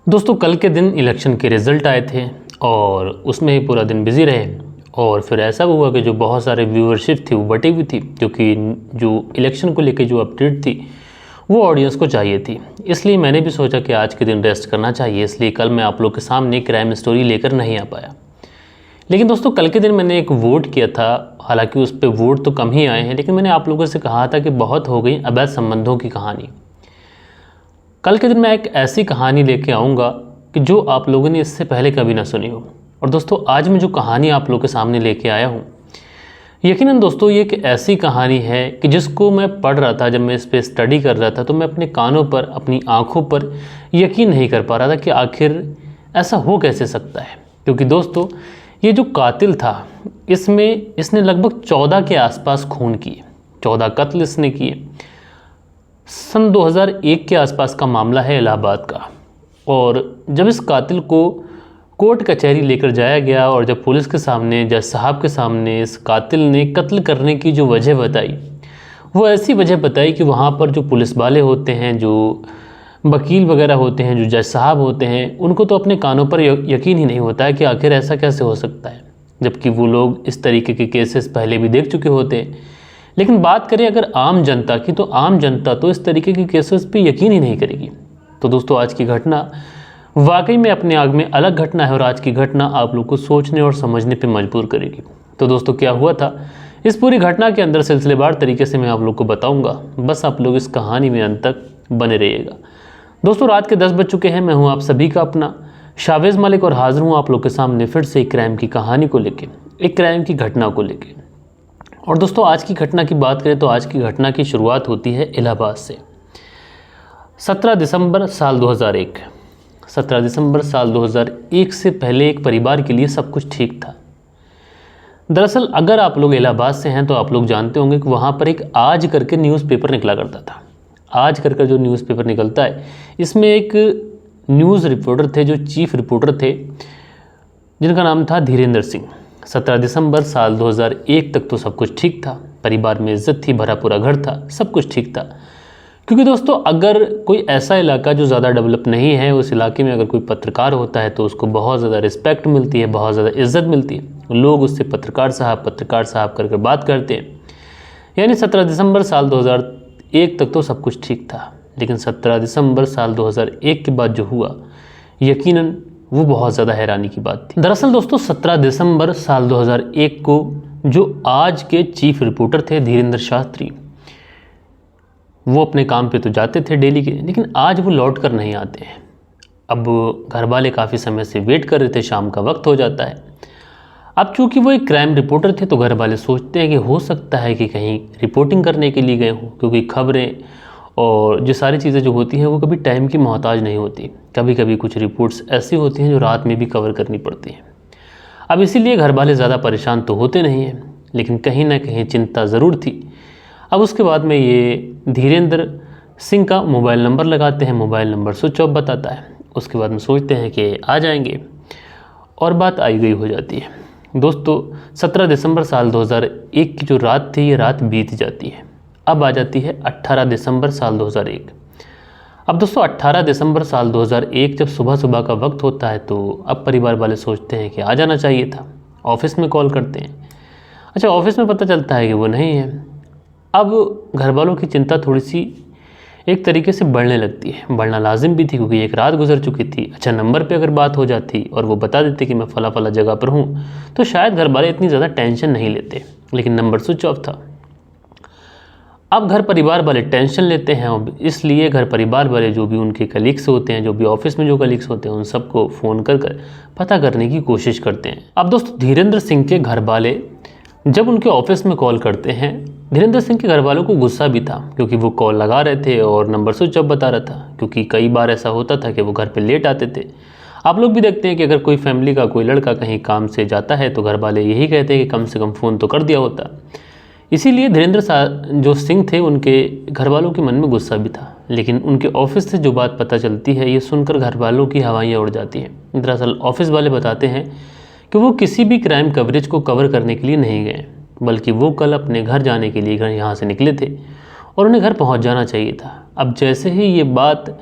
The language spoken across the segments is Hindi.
दोस्तों कल के दिन इलेक्शन के रिज़ल्ट आए थे और उसमें ही पूरा दिन बिज़ी रहे और फिर ऐसा हुआ कि जो बहुत सारे व्यूअरशिप थी वो बटी हुई थी, क्योंकि जो इलेक्शन को लेके जो अपडेट थी वो ऑडियंस को चाहिए थी। इसलिए मैंने भी सोचा कि आज के दिन रेस्ट करना चाहिए, इसलिए कल मैं आप लोग के सामने क्राइम स्टोरी लेकर नहीं आ पाया। लेकिन दोस्तों कल के दिन मैंने एक वोट किया था, हालांकि उस पर वोट तो कम ही आए हैं, लेकिन मैंने आप लोगों से कहा था कि बहुत हो गई अवैध संबंधों की कहानी। कल के दिन मैं एक ऐसी कहानी लेके आऊँगा कि जो आप लोगों ने इससे पहले कभी ना सुनी हो। और दोस्तों आज मैं जो कहानी आप लोगों के सामने लेके आया हूँ, यकीनन दोस्तों ये एक ऐसी कहानी है कि जिसको मैं पढ़ रहा था, जब मैं इस पर स्टडी कर रहा था तो मैं अपने कानों पर, अपनी आँखों पर यकीन नहीं कर पा रहा था कि आखिर ऐसा हो कैसे सकता है। क्योंकि दोस्तों ये जो कातिल था इसने लगभग 14 के आसपास खून किए, 14 कत्ल इसने किए। सन 2001 के आसपास का मामला है, इलाहाबाद का। और जब इस कातिल को कोर्ट कचहरी लेकर जाया गया और जब पुलिस के सामने, जज साहब के सामने इस कातिल ने कत्ल करने की जो वजह बताई, वो ऐसी वजह बताई कि वहाँ पर जो पुलिस वाले होते हैं, जो वकील वगैरह होते हैं, जो जज साहब होते हैं, उनको तो अपने कानों पर यकीन ही नहीं होता है कि आखिर ऐसा कैसे हो सकता है, जबकि वो लोग इस तरीके के केसेस पहले भी देख चुके होते हैं। लेकिन बात करें अगर आम जनता की, तो आम जनता तो इस तरीके के केसेस पे यकीन ही नहीं करेगी। तो दोस्तों आज की घटना वाकई में अपने आग में अलग घटना है और आज की घटना आप लोग को सोचने और समझने पे मजबूर करेगी। तो दोस्तों क्या हुआ था इस पूरी घटना के अंदर, सिलसिलेवार तरीके से मैं आप लोग को बताऊंगा, बस आप लोग इस कहानी में अंत तक बने रहिएगा। दोस्तों रात के 10 बज चुके हैं, मैं हूँ आप सभी का अपना शावेज़ मलिक और हाजिर हूँ आप लोग के सामने फिर से एक क्राइम की कहानी को लेके, एक क्राइम की घटना को लेके। और दोस्तों आज की घटना की बात करें तो आज की घटना की शुरुआत होती है इलाहाबाद से। 17 दिसंबर साल 2001। 17 दिसंबर साल 2001 से पहले एक परिवार के लिए सब कुछ ठीक था। दरअसल अगर आप लोग इलाहाबाद से हैं तो आप लोग जानते होंगे कि वहाँ पर एक आज करके न्यूज़पेपर निकला करता था। आज करके जो न्यूज़पेपर निकलता है, इसमें एक न्यूज़ रिपोर्टर थे, जो चीफ रिपोर्टर थे, जिनका नाम था धीरेन्द्र सिंह। 17 दिसंबर साल 2001 तक तो सब कुछ ठीक था, परिवार में इज्जत थी, भरा पूरा घर था, सब कुछ ठीक था। क्योंकि दोस्तों अगर कोई ऐसा इलाका जो ज़्यादा डेवलप नहीं है, उस इलाके में अगर कोई पत्रकार होता है तो उसको बहुत ज़्यादा रिस्पेक्ट मिलती है, बहुत ज़्यादा इज्जत मिलती है, लोग उससे पत्रकार साहब कर बात करते हैं। यानी 17 दिसंबर साल 2001 तक तो सब कुछ ठीक था। लेकिन 17 दिसंबर साल 2001 के बाद जो हुआ, यकीनन वो बहुत ज़्यादा हैरानी की बात थी। दरअसल दोस्तों 17 दिसंबर साल 2001 को जो आज के चीफ रिपोर्टर थे धीरेन्द्र शास्त्री, वो अपने काम पे तो जाते थे डेली के, लेकिन आज वो लौट कर नहीं आते हैं। अब घर वाले काफ़ी समय से वेट कर रहे थे, शाम का वक्त हो जाता है। अब चूँकि वो एक क्राइम रिपोर्टर थे तो घर वाले सोचते हैं कि हो सकता है कि कहीं रिपोर्टिंग करने के लिए गए हों, क्योंकि खबरें और जो सारी चीज़ें जो होती हैं वो कभी टाइम की मोहताज नहीं होती। कभी कभी कुछ रिपोर्ट्स ऐसी होती हैं जो रात में भी कवर करनी पड़ती हैं। अब इसीलिए घर वाले ज़्यादा परेशान तो होते नहीं हैं, लेकिन कहीं ना कहीं चिंता ज़रूर थी। अब उसके बाद में ये धीरेन्द्र सिंह का मोबाइल नंबर लगाते हैं, मोबाइल नंबर स्विच ऑफ बताता है। उसके बाद में सोचते हैं कि आ जाएंगे और बात आई गई हो जाती है। दोस्तों 17 दिसंबर साल 2001 की जो रात थी, ये रात बीत जाती है। अब आ जाती है 18 दिसंबर साल 2001। अब दोस्तों 18 दिसंबर साल 2001 जब सुबह सुबह का वक्त होता है तो अब परिवार वाले सोचते हैं कि आ जाना चाहिए था। ऑफिस में कॉल करते हैं। अच्छा, ऑफिस में पता चलता है कि वो नहीं है। अब घर वालों की चिंता थोड़ी सी एक तरीके से बढ़ने लगती है, बढ़ना लाजिम भी थी, क्योंकि एक रात गुजर चुकी थी। अच्छा, नंबर पे अगर बात हो जाती और वो बता देते कि मैं फला फला जगह पर हूँ तो शायद घर वाले इतनी ज़्यादा टेंशन नहीं लेते, लेकिन नंबर स्विच ऑफ था। अब घर परिवार वाले टेंशन लेते हैं, इसलिए घर परिवार वाले जो भी उनके कलीग्स होते हैं, जो भी ऑफिस में जो कलीग्स होते हैं, उन सबको फ़ोन कर पता करने की कोशिश करते हैं। अब दोस्तों धीरेन्द्र सिंह के घर वाले जब उनके ऑफिस में कॉल करते हैं, धीरेन्द्र सिंह के घर वालों को गुस्सा भी था, क्योंकि वो कॉल लगा रहे थे और नंबर स्विच ऑफ बता रहा था। क्योंकि कई बार ऐसा होता था कि वो घर पे लेट आते थे। आप लोग भी देखते हैं कि अगर कोई फैमिली का कोई लड़का कहीं काम से जाता है तो घर वाले यही कहते हैं कि कम से कम फ़ोन तो कर दिया होता। इसीलिए धीरेन्द्र जो सिंह थे, उनके घर वालों के मन में गुस्सा भी था। लेकिन उनके ऑफिस से जो बात पता चलती है, ये सुनकर घर वालों की हवाइयाँ उड़ जाती हैं। दरअसल ऑफिस वाले बताते हैं कि वो किसी भी क्राइम कवरेज को कवर करने के लिए नहीं गए, बल्कि वो कल अपने घर जाने के लिए यहाँ से निकले थे और उन्हें घर पहुँच जाना चाहिए था। अब जैसे ही ये बात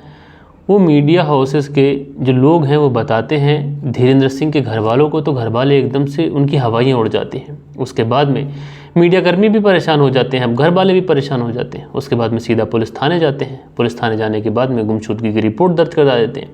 वो मीडिया हाउसेस के जो लोग हैं वो बताते हैं धीरेन्द्र सिंह के घर वालों को, तो घर वाले एकदम से उनकी हवाइयाँ उड़ जाती हैं। उसके बाद में मीडियाकर्मी भी परेशान हो जाते हैं, अब घर वाले भी परेशान हो जाते हैं। उसके बाद में सीधा पुलिस थाने जाते हैं। पुलिस थाने जाने के बाद में गुमशुदगी की रिपोर्ट दर्ज करा देते हैं।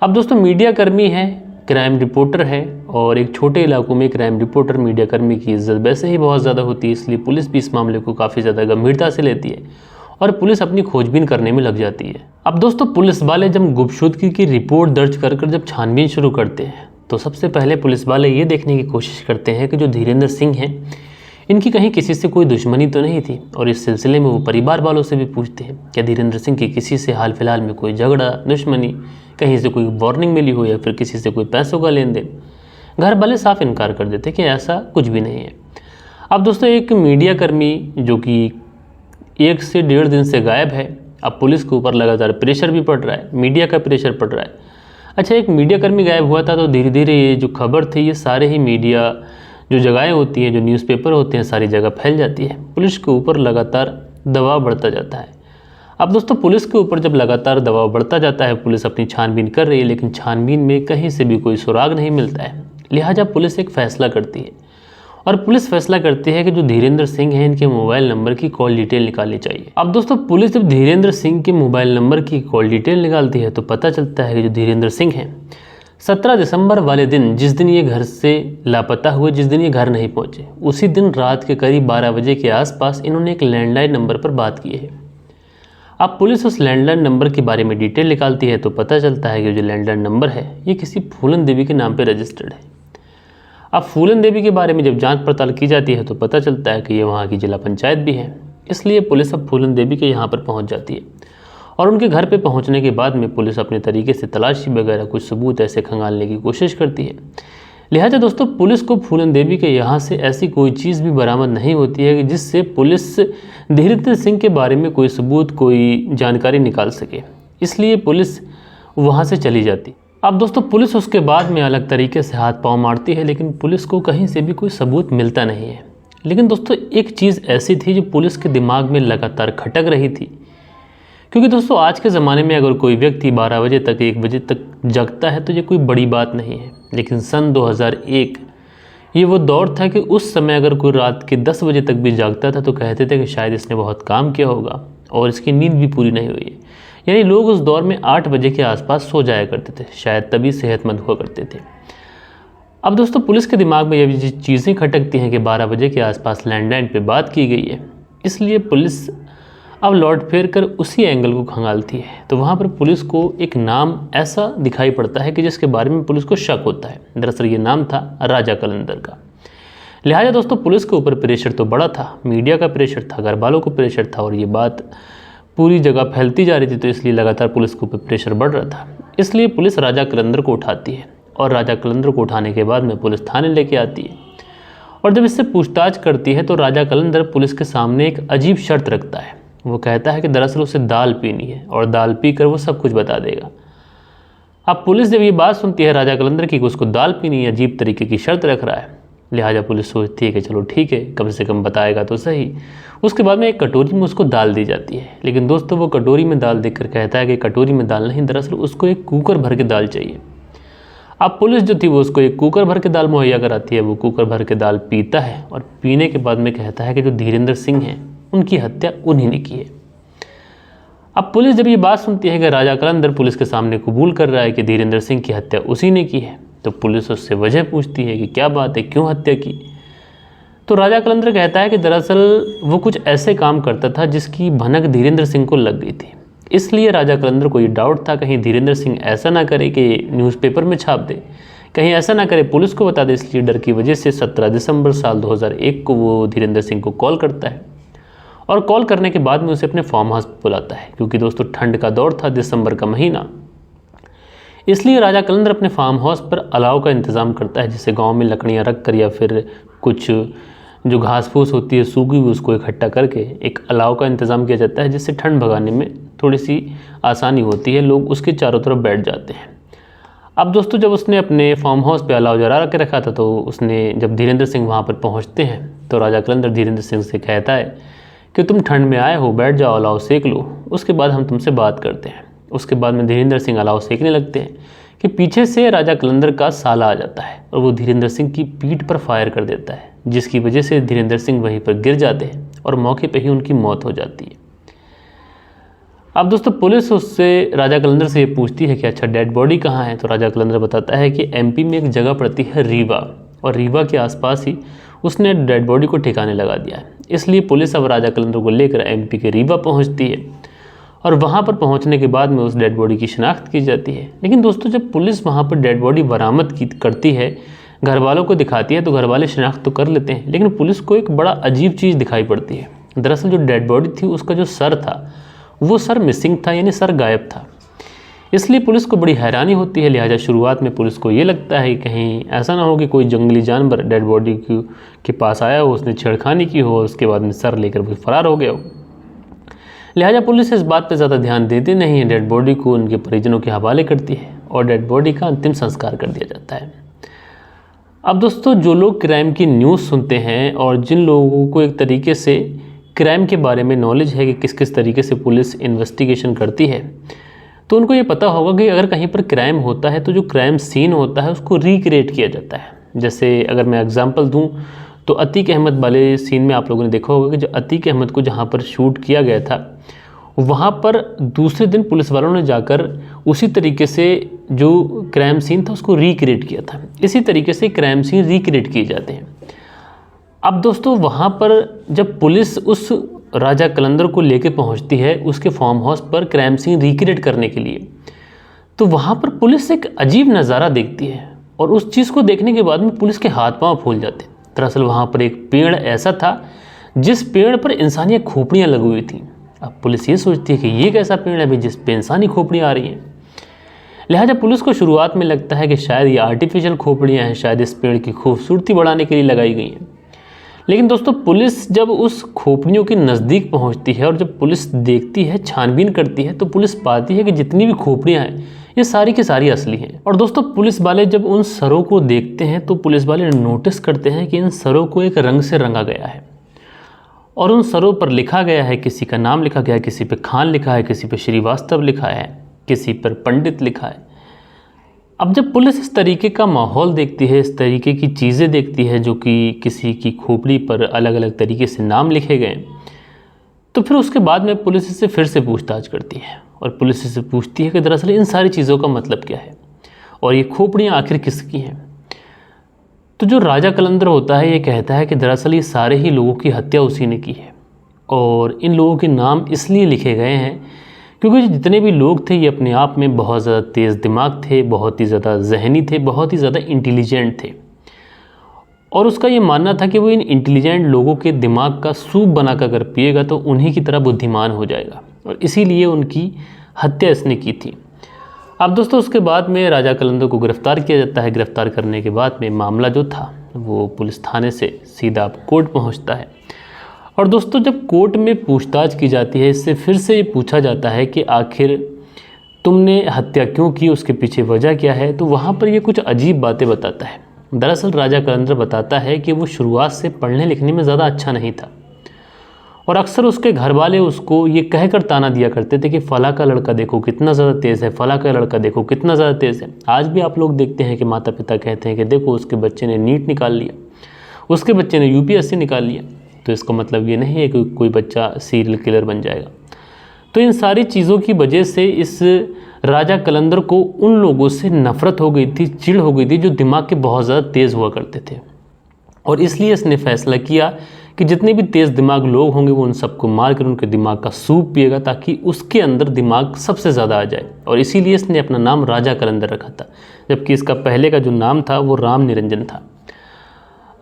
अब दोस्तों मीडियाकर्मी है, क्राइम रिपोर्टर है, और एक छोटे इलाकों में क्राइम रिपोर्टर मीडियाकर्मी की इज्जत वैसे ही बहुत ज़्यादा होती है, इसलिए पुलिस भी इस मामले को काफ़ी ज़्यादा गंभीरता से लेती है और पुलिस अपनी खोजबीन करने में लग जाती है। अब दोस्तों पुलिस वाले जब गुमशुदगी की रिपोर्ट दर्ज कर जब छानबीन शुरू करते हैं तो सबसे पहले पुलिस वाले ये देखने की कोशिश करते हैं कि जो धीरेन्द्र सिंह हैं इनकी कहीं किसी से कोई दुश्मनी तो नहीं थी, और इस सिलसिले में वो परिवार वालों से भी पूछते हैं क्या धीरेन्द्र सिंह की किसी से हाल फिलहाल में कोई झगड़ा, दुश्मनी, कहीं से कोई वार्निंग मिली हो या फिर किसी से कोई पैसों का लेन देन। घर वाले साफ इनकार कर देते कि ऐसा कुछ भी नहीं है। अब दोस्तों एक मीडियाकर्मी जो कि 1 से 1.5 दिन से गायब है, अब पुलिस के ऊपर लगातार प्रेशर भी पड़ रहा है, मीडिया का प्रेशर पड़ रहा है। अच्छा, एक मीडियाकर्मी गायब हुआ था तो धीरे धीरे ये जो खबर थी ये सारे ही मीडिया जो जगहें होती हैं, जो न्यूज़पेपर होते हैं, सारी जगह फैल जाती है। पुलिस के ऊपर लगातार दबाव बढ़ता जाता है। अब दोस्तों पुलिस के ऊपर जब लगातार दबाव बढ़ता जाता है, पुलिस अपनी छानबीन कर रही है लेकिन छानबीन में कहीं से भी कोई सुराग नहीं मिलता है। लिहाजा पुलिस एक फ़ैसला करती है, और पुलिस फैसला करती है कि जो धीरेन्द्र सिंह हैं इनके मोबाइल नंबर की कॉल डिटेल निकालनी चाहिए। अब दोस्तों पुलिस जब धीरेन्द्र सिंह के मोबाइल नंबर की कॉल डिटेल निकालती है तो पता चलता है कि जो धीरेन्द्र सिंह हैं 17 दिसंबर वाले दिन, जिस दिन ये घर से लापता हुए, जिस दिन ये घर नहीं पहुंचे, उसी दिन रात के करीब 12 बजे के आसपास इन्होंने एक लैंडलाइन नंबर पर बात की है। अब पुलिस उस लैंडलाइन नंबर के बारे में डिटेल निकालती है तो पता चलता है कि जो लैंडलाइन नंबर है ये किसी फूलन देवी के नाम पर रजिस्टर्ड है। अब फूलन देवी के बारे में जब जांच पड़ताल की जाती है तो पता चलता है कि ये वहाँ की जिला पंचायत भी है, इसलिए पुलिस अब फूलन देवी के यहाँ पर पहुँच जाती है। और उनके घर पे पहुंचने के बाद में पुलिस अपने तरीके से तलाशी वगैरह कुछ सबूत ऐसे खंगालने की कोशिश करती है। लिहाजा दोस्तों पुलिस को फूलन देवी के यहाँ से ऐसी कोई चीज़ भी बरामद नहीं होती है कि जिससे पुलिस धीरेन्द्र सिंह के बारे में कोई सबूत, कोई जानकारी निकाल सके, इसलिए पुलिस वहाँ से चली जाती। अब दोस्तों पुलिस उसके बाद में अलग तरीके से हाथ पाँव मारती है लेकिन पुलिस को कहीं से भी कोई सबूत मिलता नहीं है। लेकिन दोस्तों एक चीज़ ऐसी थी जो पुलिस के दिमाग में लगातार खटक रही थी, क्योंकि दोस्तों आज के ज़माने में अगर कोई व्यक्ति 12 बजे तक, 1 बजे तक जगता है तो ये कोई बड़ी बात नहीं है। लेकिन सन 2001 ये वो दौर था कि उस समय अगर कोई रात के 10 बजे तक भी जागता था तो कहते थे कि शायद इसने बहुत काम किया होगा और इसकी नींद भी पूरी नहीं हुई है। यानी लोग उस दौर में 8 बजे के आसपास सो जाया करते थे, शायद तभी सेहतमंद हुआ करते थे। अब दोस्तों पुलिस के दिमाग में ये चीज़ें खटकती हैं कि 12 बजे के आसपास लैंडलाइन पे बात की गई है, इसलिए पुलिस अब लौट फेर कर उसी एंगल को खंगालती है। तो वहाँ पर पुलिस को एक नाम ऐसा दिखाई पड़ता है कि जिसके बारे में पुलिस को शक होता है। दरअसल ये नाम था राजा कलंदर का। लिहाजा दोस्तों पुलिस के ऊपर प्रेशर तो बड़ा था, मीडिया का प्रेशर था, घर वालों को प्रेशर था, और ये बात पूरी जगह फैलती जा रही थी, तो इसलिए लगातार पुलिस के ऊपर प्रेशर बढ़ रहा था। इसलिए पुलिस राजा कलंदर को उठाती है, और राजा कलंदर को उठाने के बाद में पुलिस थाने लेके आती है। और जब इससे पूछताछ करती है तो राजा कलंदर पुलिस के सामने एक अजीब शर्त रखता है। वो कहता है कि दरअसल उसे दाल पीनी है और दाल पीकर वो सब कुछ बता देगा। अब पुलिस जब ये बात सुनती है राजा कलंदर की, उसको दाल पीनी है, अजीब तरीके की शर्त रख रहा है, लिहाजा पुलिस सोचती है कि चलो ठीक है, कम से कम बताएगा तो सही। उसके बाद में एक कटोरी में उसको दाल दी जाती है। लेकिन दोस्तों वो कटोरी में दाल देखकर कहता है कि कटोरी में दाल नहीं, दरअसल उसको एक कुकर भर के दाल चाहिए। अब पुलिस जो थी वो उसको एक कुकर भर के दाल मुहैया कराती है। वो कुकर भर के दाल पीता है और पीने के बाद में कहता है कि जो धीरेन्द्र सिंह हैं उनकी हत्या उन्हीं ने की है। अब पुलिस जब ये बात सुनती है कि राजा कलंदर पुलिस के सामने कबूल कर रहा है कि धीरेन्द्र सिंह की हत्या उसी ने की है, तो पुलिस उससे वजह पूछती है कि क्या बात है, क्यों हत्या की। तो राजा कलंदर कहता है कि दरअसल वो कुछ ऐसे काम करता था जिसकी भनक धीरेन्द्र सिंह को लग गई थी, इसलिए राजा कलंदर को ये डाउट था कहीं धीरेन्द्र सिंह ऐसा ना करे कि न्यूज़पेपर में छाप दे, कहीं ऐसा ना करे पुलिस को बता दे। इसलिए डर की वजह से 17 दिसंबर साल 2001 को वो धीरेन्द्र सिंह को कॉल करता है, और कॉल करने के बाद में उसे अपने फार्म हाउस बुलाता है। क्योंकि दोस्तों ठंड का दौर था, दिसंबर का महीना, इसलिए राजा कलंदर अपने फार्म हाउस पर अलाव का इंतज़ाम करता है, जिसे गांव में लकड़ियां रख कर या फिर कुछ जो घास फूस होती है सूखी हुई उसको इकट्ठा करके एक अलाव का इंतज़ाम किया जाता है, जिससे ठंड भगाने में थोड़ी सी आसानी होती है। लोग उसके चारों तरफ बैठ जाते हैं। अब दोस्तों जब उसने अपने फार्म हाउस पे अलाव जला के रखा था, तो उसने जब धीरेन्द्र सिंह वहाँ पर पहुँचते हैं तो राजा कलंदर धीरेन्द्र सिंह से कहता है कि तुम ठंड में आए हो, बैठ जाओ, अलाव सेक लो, उसके बाद हम तुमसे बात करते हैं। उसके बाद में धीरेन्द्र सिंह अलाव सेकने लगते हैं कि पीछे से राजा कलंदर का साला आ जाता है और वो धीरेन्द्र सिंह की पीठ पर फायर कर देता है, जिसकी वजह से धीरेन्द्र सिंह वहीं पर गिर जाते हैं और मौके पर ही उनकी मौत हो जाती है। अब दोस्तों पुलिस उससे राजा कलंदर से ये पूछती है कि अच्छा डेड बॉडी कहाँ है, तो राजा कलंदर बताता है कि एमपी में एक जगह पड़ती है रीवा, और रीवा के आसपास ही उसने डेड बॉडी को ठिकाने लगा दिया है। इसलिए पुलिस अब राजा कलंदर को लेकर एमपी के रीवा पहुंचती है और वहां पर पहुंचने के बाद में उस डेड बॉडी की शिनाख्त की जाती है। लेकिन दोस्तों जब पुलिस वहां पर डेड बॉडी बरामद करती है, घर वालों को दिखाती है, तो घर वाले शिनाख्त तो कर लेते हैं, लेकिन पुलिस को एक बड़ा अजीब चीज़ दिखाई पड़ती है। दरअसल जो डेड बॉडी थी उसका जो सर था वो सर मिसिंग था, यानी सर गायब था। इसलिए पुलिस को बड़ी हैरानी होती है। लिहाजा शुरुआत में पुलिस को ये लगता है कि कहीं ऐसा ना हो कि कोई जंगली जानवर डेड बॉडी के पास आया हो, उसने छेड़खानी की हो, उसके बाद में सर लेकर वो फरार हो गया हो। लिहाजा पुलिस इस बात पर ज़्यादा ध्यान देती नहीं है, डेड बॉडी को उनके परिजनों के हवाले करती है और डेड बॉडी का अंतिम संस्कार कर दिया जाता है। अब दोस्तों जो लोग क्राइम की न्यूज़ सुनते हैं और जिन लोगों को एक तरीके से क्राइम के बारे में नॉलेज है कि किस किस तरीके से पुलिस इन्वेस्टिगेशन करती है, तो उनको ये पता होगा कि अगर कहीं पर क्राइम होता है तो जो क्राइम सीन होता है उसको रिक्रिएट किया जाता है। जैसे अगर मैं एग्जांपल दूं तो अतीक अहमद वाले सीन में आप लोगों ने देखा होगा कि जो अतीक अहमद को जहां पर शूट किया गया था वहां पर दूसरे दिन पुलिस वालों ने जाकर उसी तरीके से जो क्राइम सीन था उसको रिक्रिएट किया था। इसी तरीके से क्राइम सीन रिक्रिएट किए जाते हैं। अब दोस्तों वहाँ पर जब पुलिस उस राजा कलंदर को लेके पहुँचती है उसके फार्म हाउस पर क्राइम सीन रिक्रिएट करने के लिए, तो वहाँ पर पुलिस एक अजीब नज़ारा देखती है और उस चीज़ को देखने के बाद में पुलिस के हाथ पांव फूल जाते हैं। दरअसल वहाँ पर एक पेड़ ऐसा था जिस पेड़ पर इंसानी खोपड़ियाँ लगी हुई थी। अब पुलिस ये सोचती है कि ये कैसा पेड़ है भाई जिस पे इंसानी खोपड़ियाँ आ रही हैं। लिहाजा पुलिस को शुरुआत में लगता है कि शायद ये आर्टिफिशियल खोपड़ियाँ हैं, शायद इस पेड़ की खूबसूरती बढ़ाने के लिए लगाई गई हैं। लेकिन दोस्तों पुलिस जब उस खोपड़ियों के नज़दीक पहुंचती है और जब पुलिस देखती है, छानबीन करती है, तो पुलिस पाती है कि जितनी भी खोपड़ियां हैं ये सारी की सारी असली हैं। और दोस्तों पुलिस वाले जब उन सरों को देखते हैं तो पुलिस वाले नोटिस करते हैं कि इन सरों को एक रंग से रंगा गया है और उन सरों पर लिखा गया है, किसी का नाम लिखा गया है, किसी पे खान लिखा है, किसी पे श्रीवास्तव लिखा है, किसी पर पंडित लिखा है। अब जब पुलिस इस तरीके का माहौल देखती है, इस तरीके की चीज़ें देखती है जो कि किसी की खोपड़ी पर अलग अलग तरीके से नाम लिखे गए, तो फिर उसके बाद में पुलिस इससे फिर से पूछताछ करती है और पुलिस इससे पूछती है कि दरअसल इन सारी चीज़ों का मतलब क्या है और ये खोपड़ियाँ आखिर किसकी हैं। तो जो राजा कलंदर होता है ये कहता है कि दरअसल ये सारे ही लोगों की हत्या उसी ने की है और इन लोगों के नाम इसलिए लिखे गए हैं क्योंकि जितने भी लोग थे ये अपने आप में बहुत ज़्यादा तेज़ दिमाग थे, बहुत ही ज़्यादा जहनी थे, बहुत ही ज़्यादा इंटेलिजेंट थे और उसका ये मानना था कि वो इन इंटेलिजेंट लोगों के दिमाग का सूप बनाकर अगर पिएगा तो उन्हीं की तरह बुद्धिमान हो जाएगा और इसीलिए उनकी हत्या इसने की थी। अब दोस्तों उसके बाद में राजा कलंदर को गिरफ़्तार किया जाता है। गिरफ़्तार करने के बाद में मामला जो था वो पुलिस थाने से सीधा कोर्ट पहुँचता है और दोस्तों जब कोर्ट में पूछताछ की जाती है इससे फिर से ये पूछा जाता है कि आखिर तुमने हत्या क्यों की, उसके पीछे वजह क्या है, तो वहाँ पर ये कुछ अजीब बातें बताता है। दरअसल राजा कलंदर बताता है कि वो शुरुआत से पढ़ने लिखने में ज़्यादा अच्छा नहीं था और अक्सर उसके घर वाले उसको ये कहकर ताना दिया करते थे कि फ़ला का लड़का देखो कितना ज़्यादा तेज़ है, फ़ला का लड़का देखो कितना ज़्यादा तेज़ है। आज भी आप लोग देखते हैं कि माता पिता कहते हैं कि देखो उसके बच्चे ने नीट निकाल लिया, उसके बच्चे ने यूपीएससी निकाल लिया, तो इसका मतलब ये नहीं है कि कोई बच्चा सीरियल किलर बन जाएगा। तो इन सारी चीज़ों की वजह से इस राजा कलंदर को उन लोगों से नफ़रत हो गई थी, चिढ़ हो गई थी जो दिमाग के बहुत ज़्यादा तेज़ हुआ करते थे और इसलिए इसने फैसला किया कि जितने भी तेज़ दिमाग लोग होंगे वो उन सबको मार कर उनके दिमाग का सूप पिएगा ताकि उसके अंदर दिमाग सबसे ज़्यादा आ जाए और इसीलिए इसने अपना नाम राजा कलंदर रखा था, जबकि इसका पहले का जो नाम था वो राम निरंजन था।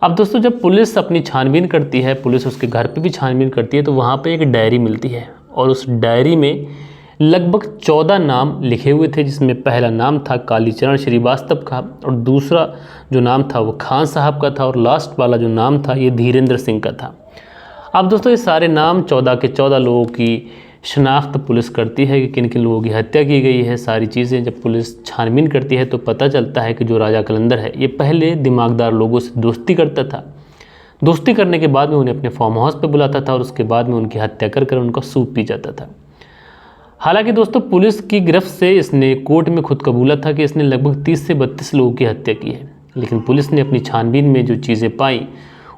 अब दोस्तों जब पुलिस अपनी छानबीन करती है, पुलिस उसके घर पे भी छानबीन करती है, तो वहाँ पे एक डायरी मिलती है और उस डायरी में लगभग 14 नाम लिखे हुए थे, जिसमें पहला नाम था कालीचरण श्रीवास्तव का और दूसरा जो नाम था वो खान साहब का था और लास्ट वाला जो नाम था ये धीरेन्द्र सिंह का था। अब दोस्तों ये सारे नाम 14 के 14 लोगों की शनाख्त पुलिस करती है कि किन किन लोगों की हत्या की गई है। सारी चीज़ें जब पुलिस छानबीन करती है तो पता चलता है कि जो राजा कलंदर है ये पहले दिमागदार लोगों से दोस्ती करता था। दोस्ती करने के बाद में उन्हें अपने फार्म हाउस पे बुलाता था और उसके बाद में उनकी हत्या कर उनका सूप पी जाता था। हालांकि दोस्तों पुलिस की गिरफ्त से इसने कोर्ट में खुद कबूला था कि इसने लगभग 30 से 32 लोगों की हत्या की है, लेकिन पुलिस ने अपनी छानबीन में जो चीज़ें पाई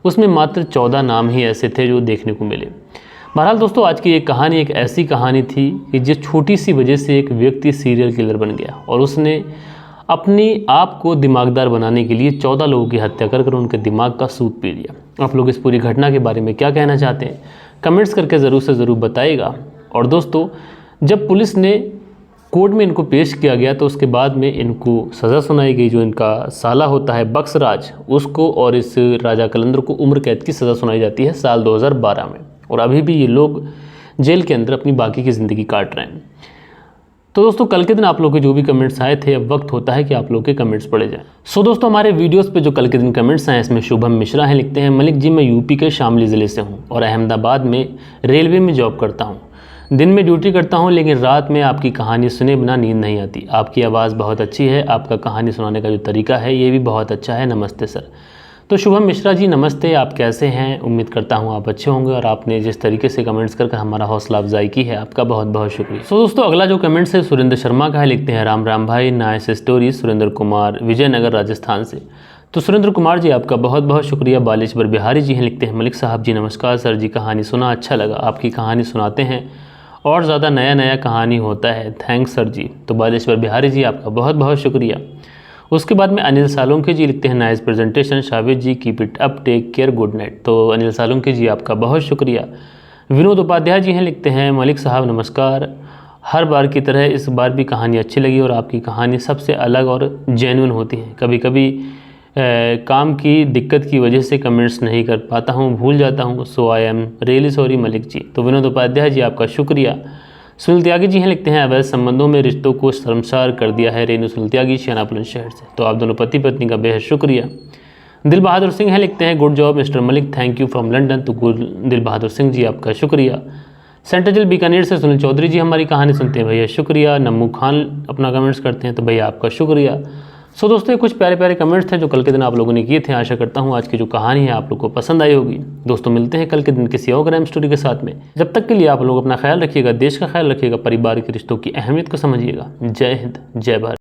उसमें मात्र 14 नाम ही ऐसे थे जो देखने को मिले। बहरहाल दोस्तों, आज की ये कहानी एक ऐसी कहानी थी कि जिस छोटी सी वजह से एक व्यक्ति सीरियल किलर बन गया और उसने अपनी आप को दिमागदार बनाने के लिए 14 लोगों की हत्या कर उनके दिमाग का सूद पी लिया। आप लोग इस पूरी घटना के बारे में क्या कहना चाहते हैं, कमेंट्स करके ज़रूर से ज़रूर बताइएगा। और दोस्तों, जब पुलिस ने कोर्ट में इनको पेश किया गया तो उसके बाद में इनको सज़ा सुनाई गई। जो इनका साला होता है बक्सराज, उसको और इस राजा कलंदर को उम्र कैद की सज़ा सुनाई जाती है साल 2012 में, और अभी भी ये लोग जेल के अंदर अपनी बाकी की ज़िंदगी काट रहे हैं। तो दोस्तों, कल के दिन आप लोगों के जो भी कमेंट्स आए थे, अब वक्त होता है कि आप लोग के कमेंट्स पढ़े जाएं। सो दोस्तों, हमारे वीडियोस पे जो कल के दिन कमेंट्स आए इसमें शुभम मिश्रा हैं, लिखते हैं मलिक जी मैं यूपी के शामली ज़िले से हूँ और अहमदाबाद में रेलवे में जॉब करता हूँ। दिन में ड्यूटी करता हूँ लेकिन रात में आपकी कहानी सुने बिना नींद नहीं आती। आपकी आवाज़ बहुत अच्छी है, आपका कहानी सुनाने का जो तरीका है ये भी बहुत अच्छा है। नमस्ते सर। तो शुभम मिश्रा जी नमस्ते, आप कैसे हैं? उम्मीद करता हूं आप अच्छे होंगे और आपने जिस तरीके से कमेंट्स करके हमारा हौसला अफजाई की है, आपका बहुत बहुत शुक्रिया। सो दोस्तों, अगला जो कमेंट्स है सुरेंद्र शर्मा का है, लिखते हैं राम राम भाई, नाइस स्टोरी। सुरेंद्र कुमार विजयनगर राजस्थान से। तो सुरेंद्र कुमार जी आपका बहुत बहुत शुक्रिया। बालेश्वर बिहारी जी हैं, लिखते हैं मलिक साहब जी नमस्कार सर जी, कहानी सुना अच्छा लगा, आपकी कहानी सुनाते हैं और ज़्यादा नया कहानी होता है, थैंक्स सर जी। तो बालेश्वर बिहारी जी आपका बहुत बहुत शुक्रिया। उसके बाद में अनिल सालुंके जी लिखते हैं nice presentation Shabir ji, keep it up, take care, good night. तो अनिल सालुंके जी आपका बहुत शुक्रिया। विनोद उपाध्याय जी हैं, लिखते हैं मलिक साहब नमस्कार, हर बार की तरह इस बार भी कहानी अच्छी लगी और आपकी कहानी सबसे अलग और जेन्युइन होती है। कभी कभी काम की दिक्कत की वजह से कमेंट्स नहीं कर पाता हूँ, भूल जाता हूँ, so I am really sorry Malik ji. तो विनोद उपाध्याय जी आपका शुक्रिया। सुनील त्यागी जी हैं, लिखते हैं अवैध संबंधों में रिश्तों को शर्मसार कर दिया है रेनू सुनील त्यागी शियाना बुलंदशहर से। तो आप दोनों पति पत्नी का बेहद शुक्रिया। दिल बहादुर सिंह हैं, लिखते हैं good job mister Malik, thank you from London. तो दिल बहादुर सिंह जी आपका शुक्रिया। सेंट्रल बीकानेर से सुनील चौधरी जी हमारी कहानी सुनते हैं, भैया शुक्रिया। नम्मू खान अपना कमेंट्स करते हैं, तो भैया आपका शुक्रिया। सो दोस्तों, ये कुछ प्यारे प्यारे कमेंट्स थे जो कल के दिन आप लोगों ने किए थे। आशा करता हूँ आज की जो कहानी है आप लोग को पसंद आई होगी। दोस्तों, मिलते हैं कल के दिन किसी और क्राइम स्टोरी के साथ में। जब तक के लिए आप लोग अपना ख्याल रखिएगा, देश का ख्याल रखिएगा, परिवार के रिश्तों की अहमियत को समझिएगा। जय हिंद, जय भारत।